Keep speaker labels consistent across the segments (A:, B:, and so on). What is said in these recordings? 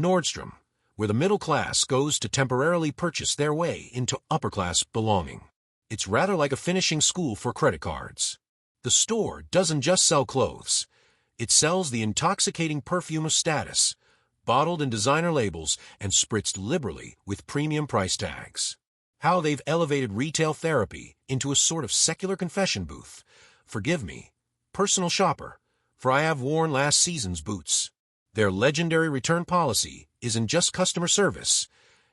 A: Nordstrom, where the middle class goes to temporarily purchase their way into upper-class belonging. It's rather like a finishing school for credit cards. The store doesn't just sell clothes. It sells the intoxicating perfume of status, bottled in designer labels and spritzed liberally with premium price tags. How they've elevated retail therapy into a sort of secular confession booth. Forgive me, personal shopper, for I have worn last season's boots. Their legendary return policy isn't just customer service,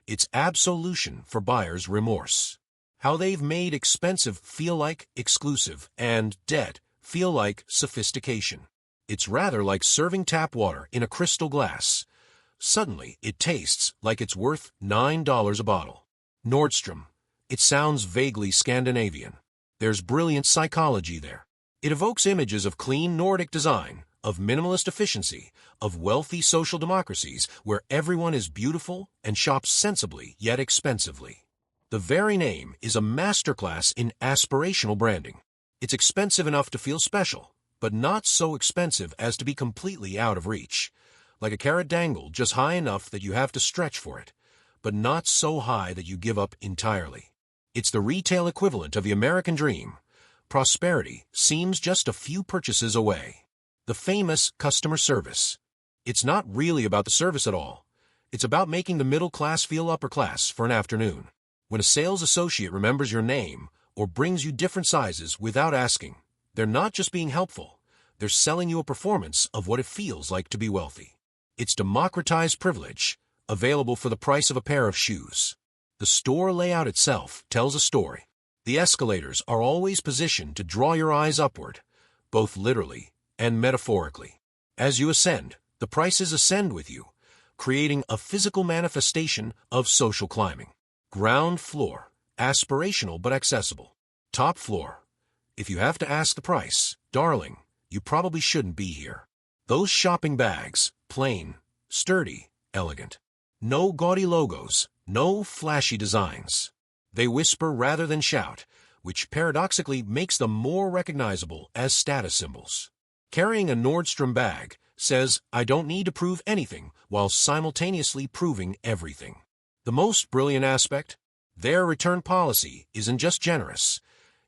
A: it's absolution for buyer's remorse. How they've made expensive feel like exclusive and debt feel like sophistication. It's rather like serving tap water in a crystal glass. Suddenly, it tastes like it's worth $9 a bottle. Nordstrom. It sounds vaguely Scandinavian. There's brilliant psychology there. It evokes images of clean Nordic design, of minimalist efficiency, of wealthy social democracies where everyone is beautiful and shops sensibly yet expensively. The very name is a masterclass in aspirational branding. It's expensive enough to feel special, but not so expensive as to be completely out of reach. Like a carrot dangled just high enough that you have to stretch for it, but not so high that you give up entirely. It's the retail equivalent of the American dream. Prosperity seems just a few purchases away. The famous customer service. It's not really about the service at all. It's about making the middle class feel upper class for an afternoon. When a sales associate remembers your name or brings you different sizes without asking, they're not just being helpful. They're selling you a performance of what it feels like to be wealthy. It's democratized privilege, available for the price of a pair of shoes. The store layout itself tells a story. The escalators are always positioned to draw your eyes upward, both literally and metaphorically. As you ascend, the prices ascend with you, creating a physical manifestation of social climbing. Ground floor, aspirational but accessible. Top floor. If you have to ask the price, darling, you probably shouldn't be here. Those shopping bags, plain, sturdy, elegant. No gaudy logos, no flashy designs. They whisper rather than shout, which paradoxically makes them more recognizable as status symbols. Carrying a Nordstrom bag says, I don't need to prove anything, while simultaneously proving everything. The most brilliant aspect? Their return policy isn't just generous.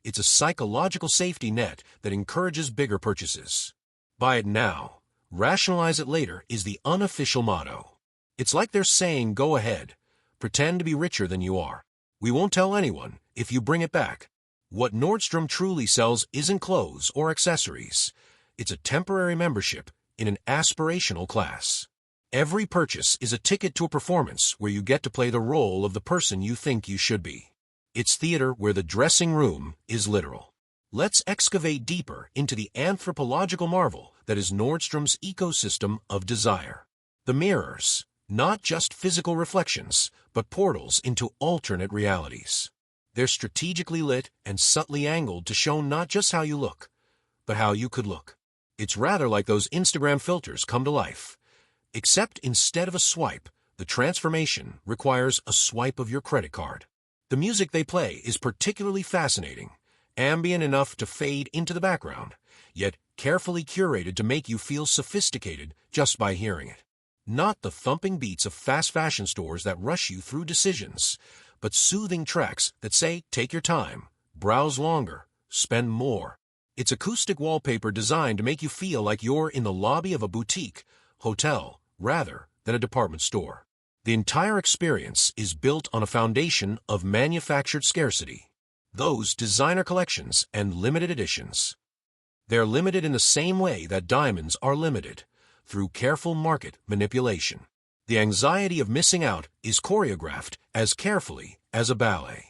A: It's a psychological safety net that encourages bigger purchases. Buy it now, rationalize it later is the unofficial motto. It's like they're saying, go ahead, pretend to be richer than you are. We won't tell anyone if you bring it back. What Nordstrom truly sells isn't clothes or accessories. It's a temporary membership in an aspirational class. Every purchase is a ticket to a performance where you get to play the role of the person you think you should be. It's theater where the dressing room is literal. Let's excavate deeper into the anthropological marvel that is Nordstrom's ecosystem of desire. The mirrors, not just physical reflections, but portals into alternate realities. They're strategically lit and subtly angled to show not just how you look, but how you could look. It's rather like those Instagram filters come to life. Except instead of a swipe, the transformation requires a swipe of your credit card. The music they play is particularly fascinating, ambient enough to fade into the background, yet carefully curated to make you feel sophisticated just by hearing it. Not the thumping beats of fast fashion stores that rush you through decisions, but soothing tracks that say, take your time, browse longer, spend more. It's acoustic wallpaper designed to make you feel like you're in the lobby of a boutique, hotel, rather than a department store. The entire experience is built on a foundation of manufactured scarcity. Those designer collections and limited editions. They're limited in the same way that diamonds are limited, through careful market manipulation. The anxiety of missing out is choreographed as carefully as a ballet.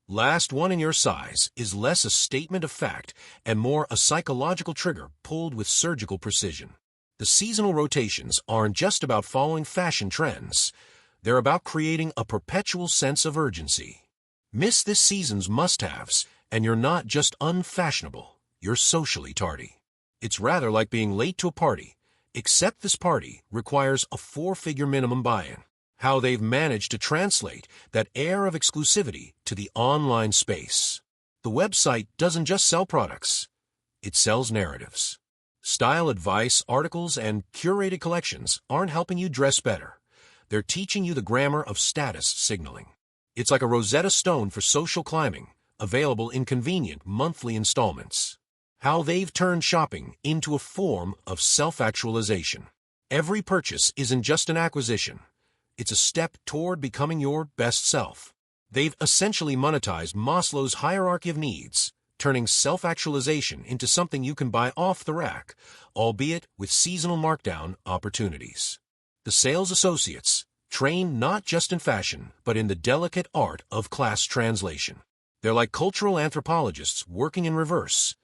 A: Last one in your size is less a statement of fact and more a psychological trigger pulled with surgical precision. The seasonal rotations aren't just about following fashion trends. They're about creating a perpetual sense of urgency. Miss this season's must-haves, and you're not just unfashionable, you're socially tardy. It's rather like being late to a party, except this party requires a 4-figure minimum buy-in. How they've managed to translate that air of exclusivity to the online space. The website doesn't just sell products, it sells narratives. Style advice, articles, and curated collections aren't helping you dress better. They're teaching you the grammar of status signaling. It's like a Rosetta Stone for social climbing, available in convenient monthly installments. How they've turned shopping into a form of self-actualization. Every purchase isn't just an acquisition. It's a step toward becoming your best self. They've essentially monetized Maslow's hierarchy of needs, turning self-actualization into something you can buy off the rack, albeit with seasonal markdown opportunities. The sales associates, trained not just in fashion, but in the delicate art of class translation. They're like cultural anthropologists working in reverse.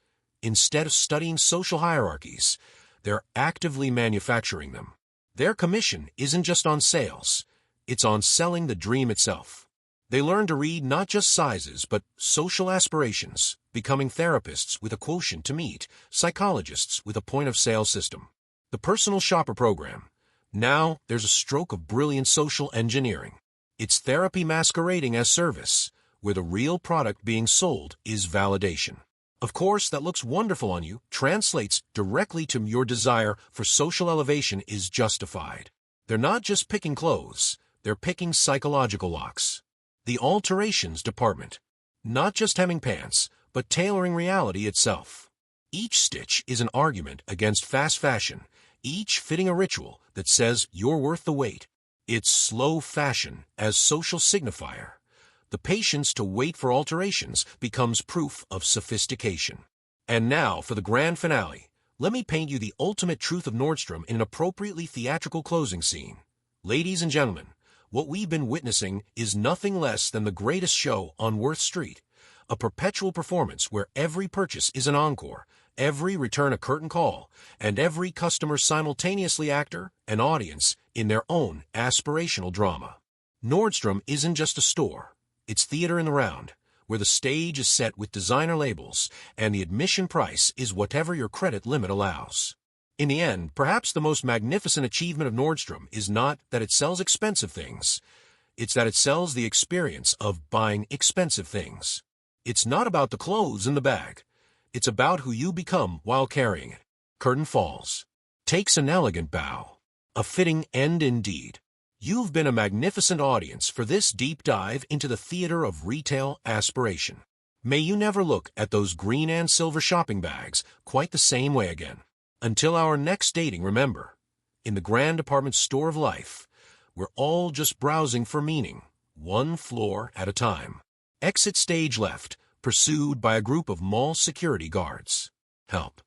A: Instead of studying social hierarchies, they're actively manufacturing them. Their commission isn't just on sales, it's on selling the dream itself. They learn to read not just sizes, but social aspirations, becoming therapists with a quotient to meet, psychologists with a point-of-sale system. The personal shopper program. Now, there's a stroke of brilliant social engineering. It's therapy masquerading as service, where the real product being sold is validation. Of course, that looks wonderful on you, translates directly to your desire for social elevation is justified. They're not just picking clothes, they're picking psychological locks. The alterations department. Not just hemming pants, but tailoring reality itself. Each stitch is an argument against fast fashion, each fitting a ritual that says you're worth the wait. It's slow fashion as social signifier. The patience to wait for alterations becomes proof of sophistication. And now for the grand finale. Let me paint you the ultimate truth of Nordstrom in an appropriately theatrical closing scene. Ladies and gentlemen, what we've been witnessing is nothing less than the greatest show on Worth Street, a perpetual performance where every purchase is an encore, every return a curtain call, and every customer simultaneously actor and audience in their own aspirational drama. Nordstrom isn't just a store, it's theater in the round, where the stage is set with designer labels and the admission price is whatever your credit limit allows. In the end, perhaps the most magnificent achievement of Nordstrom is not that it sells expensive things, it's that it sells the experience of buying expensive things. It's not about the clothes in the bag, it's about who you become while carrying it. Curtain falls. Takes an elegant bow. A fitting end indeed. You've been a magnificent audience for this deep dive into the theater of retail aspiration. May you never look at those green and silver shopping bags quite the same way again. Until our next dating, remember, in the grand department store of life, we're all just browsing for meaning, one floor at a time. Exit stage left, pursued by a group of mall security guards. Help.